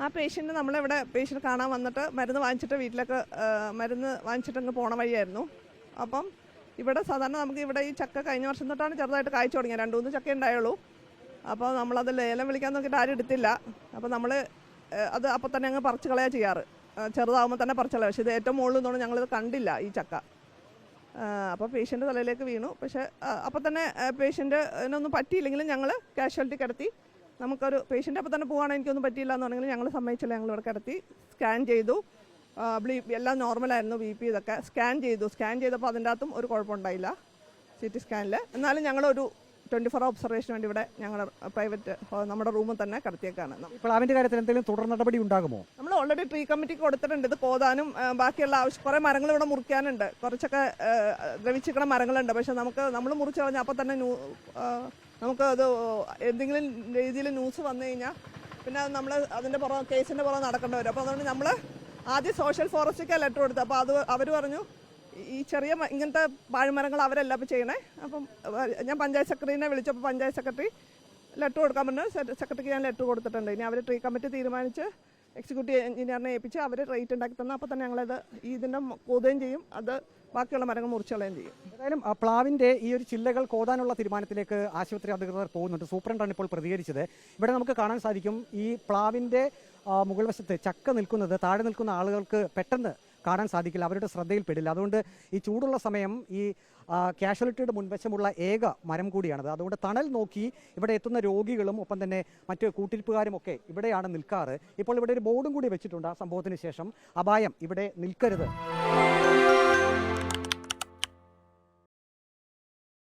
ആ പേഷ്യൻ്റ് നമ്മളിവിടെ പേഷ്യൻ്റ് കാണാൻ വന്നിട്ട് മരുന്ന് വാങ്ങിച്ചിട്ട് വീട്ടിലേക്ക് മരുന്ന് വാങ്ങിച്ചിട്ടങ്ങ് പോണ വഴിയായിരുന്നു. അപ്പം ഇവിടെ സാധാരണ നമുക്ക് ഇവിടെ ഈ ചക്ക കഴിഞ്ഞ വർഷം തൊട്ടാണ് ചെറുതായിട്ട് കായ്ച്ചു തുടങ്ങിയത്. 2-3 ചക്ക ഉണ്ടായുള്ളൂ. അപ്പോൾ നമ്മളത് ലേലം വിളിക്കാൻ നോക്കിയിട്ട് ആരും എടുത്തില്ല. അപ്പോൾ നമ്മൾ അത് അപ്പോൾ തന്നെ അങ്ങ് പറിച്ച് കളയാണ് ചെയ്യാറ്. ചെറുതാകുമ്പോൾ തന്നെ പറിച്ച് കളയാം. പക്ഷേ ഇത് ഏറ്റവും മുകളിൽ നിന്നുകൊണ്ട് ഞങ്ങളിത് കണ്ടില്ല ഈ ചക്ക. അപ്പോൾ പേഷ്യൻ്റ് തലയിലേക്ക് വീണു. പക്ഷേ അപ്പോൾ തന്നെ പേഷ്യൻറ്റിനൊന്നും പറ്റിയില്ലെങ്കിലും ഞങ്ങൾ കാഷ്വാലിറ്റി കിടത്തി. നമുക്കൊരു പേഷ്യൻ്റ് അപ്പോൾ തന്നെ പോവുകയാണെങ്കിൽ എനിക്കൊന്നും പറ്റിയില്ല എന്ന് പറഞ്ഞെങ്കിൽ ഞങ്ങൾ സമ്മതിച്ചില്ല. ഞങ്ങളിവിടെ കിടത്തി സ്കാൻ ചെയ്തു. എല്ലാം നോർമലായിരുന്നു. BP ഇതൊക്കെ സ്കാൻ ചെയ്തപ്പോൾ അതിൻ്റെ അകത്തും ഒരു കുഴപ്പമുണ്ടായില്ല CT സ്കാനിൽ. എന്നാലും ഞങ്ങളൊരു 24 ഒബ്സർവേഷന് വേണ്ടി ഇവിടെ ഞങ്ങളുടെ പ്രൈവറ്റ് നമ്മുടെ റൂമിൽ തന്നെ കിടത്തിയേക്കാണ്. പ്ലാവിൻ്റെ കാര്യത്തിൽ എന്തെങ്കിലും തുടർ നടപടി ഉണ്ടാകുമോ? നമ്മൾ ഓൾറെഡി ട്രീ കമ്മിറ്റിക്ക് കൊടുത്തിട്ടുണ്ട്. ഇത് കോതാനും ബാക്കിയുള്ള കുറേ മരങ്ങൾ ഇവിടെ മുറിക്കാനുണ്ട്. കുറച്ചൊക്കെ ദ്രവിച്ചിരിക്കുന്ന മരങ്ങളുണ്ട്. പക്ഷെ നമ്മൾ മുറിച്ച് കളഞ്ഞാൽ അപ്പോൾ തന്നെ നമുക്ക് അത് എന്തെങ്കിലും രീതിയിൽ ന്യൂസ് വന്നു കഴിഞ്ഞാൽ പിന്നെ നമ്മൾ അതിൻ്റെ കേസിൻ്റെ പുറകെ നടക്കേണ്ടി വരും. അപ്പോൾ അതുകൊണ്ട് നമ്മൾ ആദ്യം സോഷ്യൽ ഫോറസ്റ്റിക്കാണ് ലെറ്റർ കൊടുത്തത്. അപ്പോൾ അവർ പറഞ്ഞു ഈ ചെറിയ ഇങ്ങനത്തെ പാഴ്മരങ്ങൾ അവരല്ല ഇപ്പോൾ ചെയ്യണേ. അപ്പം ഞാൻ പഞ്ചായത്ത് സെക്രട്ടറിനെ വിളിച്ചപ്പോൾ പഞ്ചായത്ത് സെക്രട്ടറി ലെറ്റർ കൊടുക്കാൻ പറഞ്ഞു. സെക്രട്ടറിക്ക് ഞാൻ ലെറ്റർ കൊടുത്തിട്ടുണ്ട്. ഇനി അവർ ട്രീ കമ്മിറ്റി തീരുമാനിച്ച് എക്സിക്യൂട്ടീവ് എഞ്ചിനീയറിനെ ഏൽപ്പിച്ച് അവർ റേറ്റ് ഉണ്ടാക്കി തന്നാൽ അപ്പോൾ തന്നെ ഞങ്ങളത് ഇതിൻ്റെ കോതുകയും ചെയ്യും. അത് ബാക്കിയുള്ള മരങ്ങൾ മുറിച്ചുകളയും ചെയ്യും. ഏതായാലും പ്ലാവിൻ്റെ ഈ ഒരു ചില്ലകൾ കോതാനുള്ള തീരുമാനത്തിലേക്ക് ആശുപത്രി അധികൃതർ പോകുന്നുണ്ട്. സൂപ്രണ്ടാണ് ഇപ്പോൾ പ്രതികരിച്ചത്. ഇവിടെ നമുക്ക് കാണാൻ സാധിക്കും ഈ പ്ലാവിൻ്റെ മുകൾ വശത്ത് ചക്ക നിൽക്കുന്നത് താഴെ നിൽക്കുന്ന ആളുകൾക്ക് പെട്ടെന്ന് കാണാൻ സാധിക്കില്ല, അവരുടെ ശ്രദ്ധയിൽപ്പെടില്ല. അതുകൊണ്ട് ഈ ചൂടുള്ള സമയം ഈ കാഷ്വാലിറ്റിയുടെ മുൻവശമുള്ള ഏക മരം കൂടിയാണത്. അതുകൊണ്ട് തണൽ നോക്കി ഇവിടെ എത്തുന്ന രോഗികളും ഒപ്പം തന്നെ മറ്റ് കൂട്ടിരിപ്പുകാരും ഒക്കെ ഇവിടെയാണ് നിൽക്കാറ്. ഇപ്പോൾ ഇവിടെ ഒരു ബോർഡും കൂടി വെച്ചിട്ടുണ്ട്. ആ സംഭവത്തിന് ശേഷം അപായം ഇവിടെ നിൽക്കരുത്.